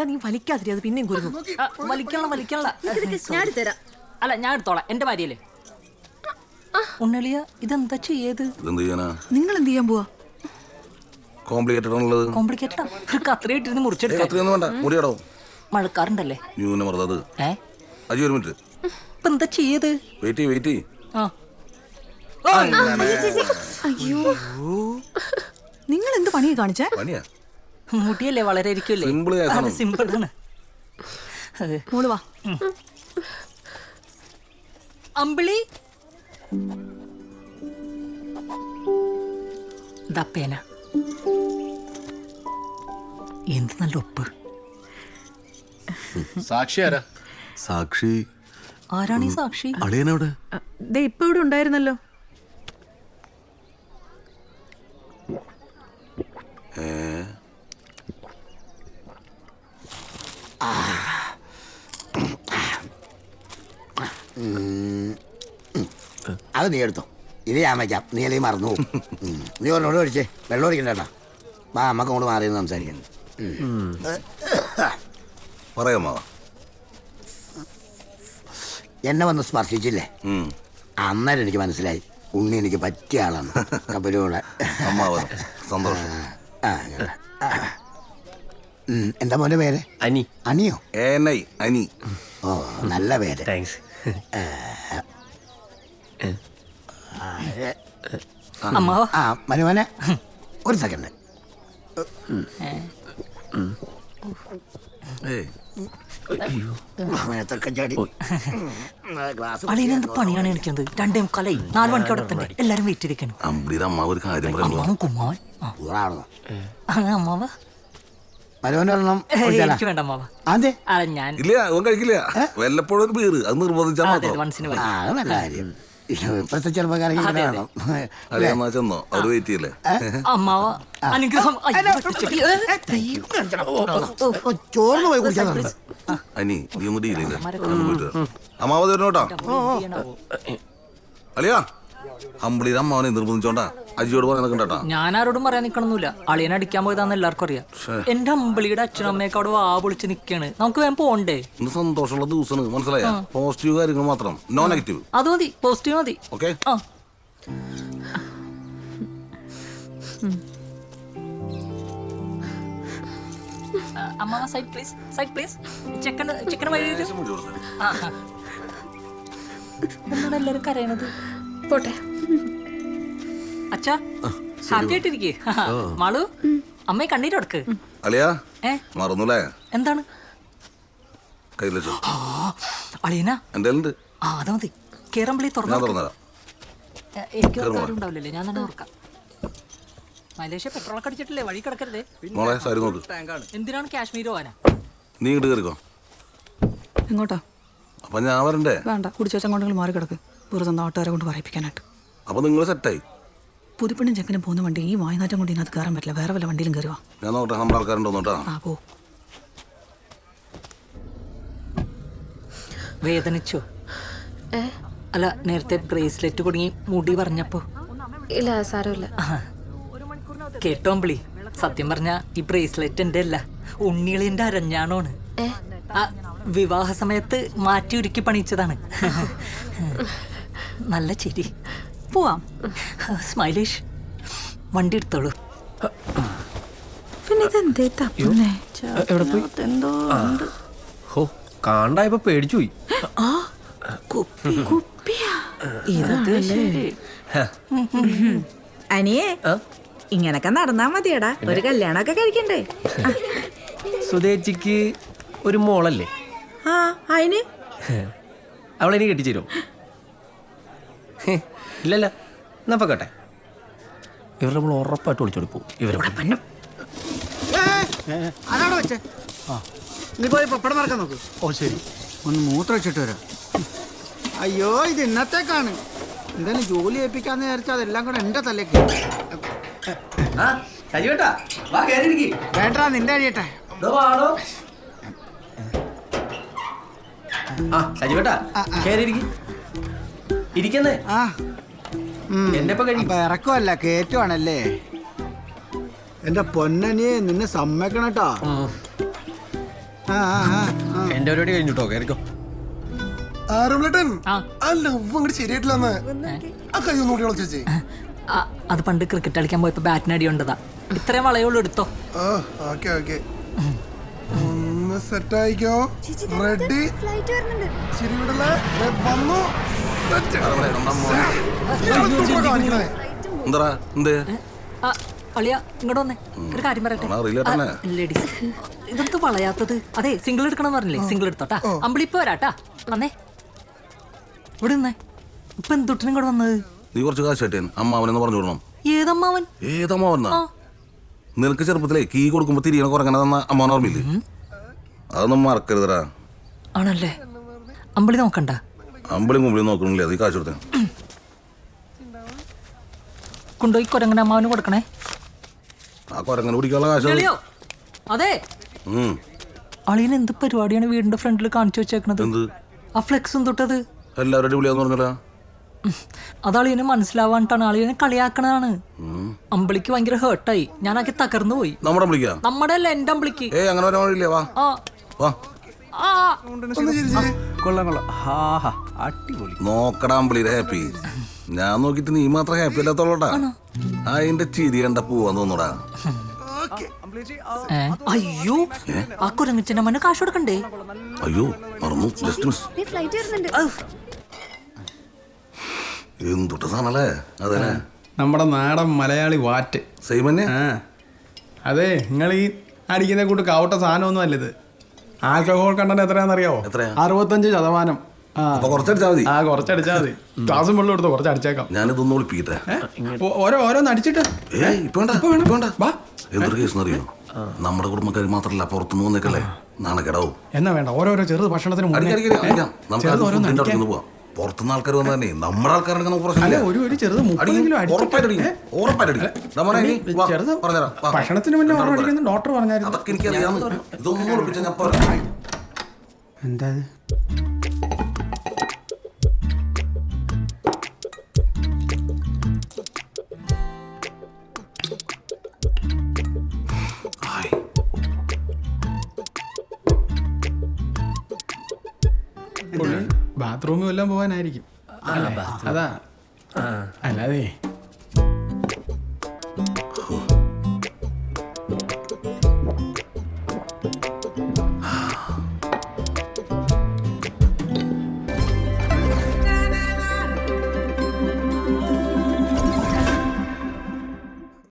നീ വലിക്കാതിരി, അത് പിന്നെയും കുരുങ്ങും. വലിക്കണ ഞാൻ തരാം. അല്ല, ഞാൻ എടുത്തോളാം. എന്റെ ഭാര്യയല്ലേ. ഉണ്ണിളിയ, ഇതെന്താ ചെയ്യത്? നിങ്ങൾ എന്ത് ചെയ്യാൻ പോവാ? കോംപ്ലിക്കേറ്റഡാ. ഒരു കത്രിയിട്ടിരുന്ന് മുറിച്ചെടുക്കാം. മഴക്കാറുണ്ടല്ലേ? ഇപ്പൊ എന്താ ചെയ്യത്? അയ്യോ, നിങ്ങൾ എന്ത് പണിയാ കാണിച്ചേ? മുടിയല്ലേ, വളരെ ഇരിക്കുമല്ലേ. സിമ്പിൾ ആണ്. മോള് വാ. അമ്പിളി, ദപ്പേന എന്ത് നല്ല ഉപ്പ്. സാക്ഷി ആരാ? സാക്ഷി ആരാണ് ഈ സാക്ഷി? അളിയനവിടെ ഇപ്പൊ ഇവിടെ ഉണ്ടായിരുന്നല്ലോ. അത് നീ എടുത്തോ, ഇത് ഞാൻ വയ്ക്കാം. നീ അല്ലെങ്കിൽ മറന്നു പോകും. നീ ഒരെണ്ണോട് മേടിച്ചേ, വെള്ളം ഒഴിക്കണ്ടേട്ടാ. വാ, അമ്മക്ക് അങ്ങോട്ട് മാറിയെന്ന് സംസാരിക്കാൻ. പറയാമോ? എന്നെ വന്ന് സ്പർശിച്ചില്ലേ, അന്നേരം എനിക്ക് മനസ്സിലായി ഉണ്ണി എനിക്ക് പറ്റിയ ആളാണ്. കപ്പലൂടെ സന്തോഷം. എന്താ മോന്റെ പേര്? അനി. അനിയോ? അനി. ഓ, നല്ല പേര്. താങ്ക്സ്. ആ മനുമോനെ, ഒരു സെക്കൻഡ്. അളിയനെന്ത് പണിയാണ് എനിക്കത്? 2:45 4 മണിക്ക് അവിടെ തന്നെ എല്ലാരും വെയിറ്റ് ചെയ്തിരിക്കണം. കുമ്മാവൻ അമ്മാവ മനുമോനൊരെണ്ണം എനിക്ക് വേണ്ട അമ്മാവ. അതെ, ഞാൻ കഴിക്കില്ല. വല്ലപ്പോഴും ഒരു ബീർ അത് നിർബന്ധിച്ചാൽ മാത്രം. മനസ്സിന് അത് നല്ല കാര്യം. ഇപ്പോഴത്തെ ചെറുപ്പക്കാരൊക്കെ ചെന്നോ അവര് വെയിറ്റ് ചെയ്യല്ലേ? അമ്മാവ അനുഗ്രഹം. ചോറിന് പോയി കുടിച്ചാൽ അനി നീ ഒന്നും ഡീലില്ലേ? അമ്മാവ തരണോട്ടാ. അളിയാ, അമ്പിളിയുടെ അമ്മാവനെ നിർബന്ധിച്ചോണ്ടാ അജിയോട് പറയാൻ നിൽക്കണ്ടാ. ഞാൻ ആരോടും പറയാൻ നിൽക്കണമെന്നില്ല. അളിയനെ അടിക്കാൻ പോയതാന്ന് എല്ലാവർക്കും അറിയാം. എന്റെ അമ്പിളിയുടെ അച്ഛനും അമ്മയൊക്കെ അവിടെ വാ പൊളിച്ച് നിൽക്കാണ്. നമുക്ക് വേഗം പോണ്ടേ? ഇന്ന് സന്തോഷമുള്ള ദിവസമാണ്, മനസ്സിലായ? പോസിറ്റീവ് കാര്യങ്ങൾ മാത്രം, നോ നെഗറ്റീവ്. അത് മതി, പോസിറ്റീവ് മതി. ഓക്കെ. അമ്മാവ side please, side please. Chicken വഴി എന്താണ് എല്ലാരും കരയണത്? പോട്ടെ. അച്ഛാ, ഹാപ്പി ആയിട്ടിരിക്കേ. മാളു, അമ്മയെ കണ്ണീര് കൊടുക്ക്. അളിയാ, മറന്നുല്ലേ? എന്താണ്? അളിയനാ എന്റെ അത് മതി. കേറമ്പിളി തുറന്നു. എനിക്ക് ഉണ്ടാവില്ലല്ലേ, ഞാൻ തന്നെ ഓർക്കാം. മലേഷ്യ പെട്രോളൊക്കെ അടിച്ചിട്ടില്ലേ, വഴി കിടക്കരുതേ. എന്തിനാണ് കാശ്മീർ പോവാനാ? നീ ഇങ്ങോട്ട് കയറിക്കോ. എങ്ങോട്ടാ? അപ്പൊ ഞാൻ വരണ്ടേ? വേണ്ട, കുടിച്ചേച്ചാൽ കൊണ്ട് മാറി കിടക്ക്. വെറുതെ നാട്ടുകാരെ കൊണ്ട് പറയിപ്പിക്കാനായിട്ട്. അപ്പൊ നിങ്ങൾ സെറ്റായി. പുതുപ്പെണ്ണും ചെക്കനും പോകുന്ന വണ്ടി ഈ വായനാറ്റം കൊണ്ട് ഇതിനകത്ത് കയറാൻ പറ്റില്ല. വേറെ വല്ല വണ്ടിയിലും കയറുവാ. ഞാൻ നോക്കട്ടെ, നമ്മുടെ ആൾക്കാരുണ്ടോന്നോട്ടാ. ആ, പോ. വേദനിച്ചോ? അല്ല, നേരത്തെ ബ്രേസ്ലെറ്റ് കുടുങ്ങി മുടി പറഞ്ഞപ്പോ? ഇല്ല, സാരമില്ല. കേട്ടോമ്പിളി, സത്യം പറഞ്ഞ ഈ ബ്രേസ്ലെറ്റ് എന്റെ അല്ല, ഉണ്ണികളിന്റെ അരഞ്ഞാണോണ്. വിവാഹ സമയത്ത് മാറ്റി ഒരുക്കി പണിയിച്ചതാണ്. നല്ല ചിരി. പോവാം. സ്മൈലിഷ്, വണ്ടി എടുത്തോളൂ. പിന്നെ ഇതെന്തേ തപ്പുന്നേ? എന്തോ കാണ്ടായപ്പോ പേടിച്ചു പോയി. അനിയേ, ഇങ്ങനൊക്കെ നടന്നാ മതിയടാ. ഒരു കല്യാണമൊക്കെ കഴിക്കണ്ടേ? സുധേച്ചിക്ക് ഒരു മോളല്ലേ? ആ, അതിന് അവളെനി കെട്ടിച്ചേരോ? ഇല്ലല്ല, എന്നാ കേട്ടെ. ഇവർ നമ്മൾ ഉറപ്പായിട്ട് വിളിച്ചോടി പോകും. ഇവരെ നീ പോയി പപ്പടം മറക്കാൻ നോക്ക്. ഓ ശരി, ഒന്ന് മൂത്രം വെച്ചിട്ട് വരാം. അയ്യോ, ഇത് ഇന്നത്തേക്കാണ്. എന്തായാലും ജോലി ഏൽപ്പിക്കാന്ന് വിചാരിച്ചാൽ അതെല്ലാം കൂടെ എന്റെ തലേക്ക്. വേണ്ട, നിന്റെ അഴിയട്ടെ. ഇരിക്കുന്നേ. എന്റെ ഇറക്കുമല്ല, കേറ്റുവാണല്ലേ. എന്റെ പൊന്നനിയെ നിന്നെ സമ്മതിക്കണട്ടാ. എന്റെ പരിപാടി കഴിഞ്ഞിട്ടോ, കയറിക്കോ. ആരോളേട്ടൻ ആ. ആ ലവ് അങ്ങോട്ട് ശരിയായിട്ടില്ലെന്ന് ആ കൈ ഒന്നും കൂടി ചേച്ചി. അത് പണ്ട് ക്രിക്കറ്റ് കളിക്കാൻ പോയപ്പോ ബാറ്റിന് അടി കൊണ്ടതാ. ഇത്രയും വളയുള്ളൂ, എടുത്തോ. ഓക്കെ ഓക്കെ ഒന്ന് സെറ്റ് ആയിക്കോ. റെഡി ശരി വിടല്ലേ വന്നു. എന്താ എന്തേ ആ, അളിയ ഇങ്ങോട്ട് വന്നേ, ഒരു കാര്യം പറയട്ടെ. അറിയില്ല തന്നെ. ലേഡീസ് ഇതെന്ത് വളയാത്തത്? അതെ, സിംഗിൾ എടുക്കണം പറഞ്ഞില്ലേ, സിംഗിൾ എടുത്തോട്ടാ. അമ്പിളിപ്പോ വരാട്ടാ. വന്നേ, ഇവിടെ നിന്നേ. ഇപ്പൊ എന്തൊട്ടിനും കൂടെ വന്നത്? നീ കുറച്ച് കാശ് കെട്ടിയൻ അമ്മാവനെന്ന് പറഞ്ഞു വിടണം. ഏതമ്മാവൻ? ഏതമ്മാവനാ? നിനക്ക് ചെറുപ്പത്തിലേ കീ കൊടുക്കുമ്പോ തിരിയണ കുറങ്ങനെ തന്ന അമ്മാവൻ ഓർമ്മയില്ലേ? അതൊന്നും മറക്കരുതടാ. ആണല്ലേ? അമ്പിളി നോക്കണ്ട? അമ്പിളിയും കുമ്പിളിയും നോക്കണില്ലേ, അത് ഈ കാശ് കൊടുത്തേ. കൊണ്ടുപോയി കൊരങ്ങനെ അമ്മാവന് കൊടുക്കണേ. ആ കൊരങ്ങനെ പിടിക്കാനുള്ള കാശ്. എളിയോ? അതെ, അളിയൻ എന്ത് പരിപാടിയാണ് വീടിന്റെ ഫ്രണ്ടിൽ കാണിച്ചു വെച്ചേക്കണത്? എന്ത്? ആ ഫ്ലെക്സും തൊട്ടത് എല്ലാവരും അടിപൊളിയാന്ന് പറഞ്ഞല്ലോ. അത് അളിയന് മനസ്സിലാവാണ്ടാണ്, അളിയനെ കളിയാക്കണതാണ്. അമ്പിളിക്ക് ഭയങ്കര ഹേർട്ടായി, ഞാനാക്കി തകർന്നു പോയി. നമ്മുടെ വിളിക്കാം. നമ്മുടെ അല്ല, എന്റെ അമ്പിളിക്ക്. അങ്ങനെ വരാൻ വഴിയില്ലേ? വാ ആ വാ. ആ കൊള്ളാം കൊള്ളാം. അടിപൊളി. നോക്കടാ അമ്പിളിയുടെ ഹാപ്പി. ഞാൻ നോക്കിട്ട് നീ മാത്രം ഹാപ്പി അല്ലാത്തോളൂട്ടാ. അതിന്റെ ചിരി കണ്ട പോവാന്ന് തോന്നൂടാ. അയ്യോ, ആ കുരങ്ങച്ചന്റെ മന കാശ് കൊടുക്കണ്ടേ? അയ്യോ മറന്നു, ജസ്റ്റ് മിസ്. എന്തുട്ട സാധനല്ലേ അതെ. നമ്മുടെ നാടൻ മലയാളി വാറ്റ് സെയിം തന്നെ. അതെ, നിങ്ങൾ ഈ അടിക്കുന്ന കൂട്ട് കാവട്ട സാധനമൊന്നും അല്ലത്. ആൽക്കഹോൾ കണ്ടന്റ് എത്രയാണെന്നറിയാവോ? 65%. അപ്പൊ കുറച്ചടിച്ചാ മതി. കുറച്ചടിച്ചാൽ മതി. ഗ്ലാസും വെള്ളം എടുത്തോ, കുറച്ച് അടിച്ചേക്കാം. ഞാനിതൊന്ന് വിളിപ്പിക്കട്ടെ. ഓരോന്ന് അടിച്ചിട്ട് എന്തൊരു കേസ് അറിയോ? നമ്മുടെ കുടുംബക്കാർ മാത്രല്ല, പുറത്തുനിന്ന് വന്നേക്കല്ലേ, നാണക്കേടാവും. എന്നാ വേണ്ട, ഓരോരോ ചെറു ഭക്ഷണത്തിന് പോവാം. പുറത്തുനിന്ന് ആൾക്കാർ വന്നാൽ തന്നെ നമ്മുടെ ആൾക്കാരുടെ ഒരു ചെറുത് 30 കിലോ ഭക്ഷണത്തിന് മുന്നേ ഓർമ്മ ഡോക്ടർ പറഞ്ഞായിരുന്നു. അതൊക്കെ എനിക്കറിയാം. ഇതൊന്നും വിളിപ്പിച്ച ഞാൻ പറയാം. എന്താ ബാത്റൂമിൽ എല്ലാം പോവാനായിരിക്കും. അതാ അല്ലാതെ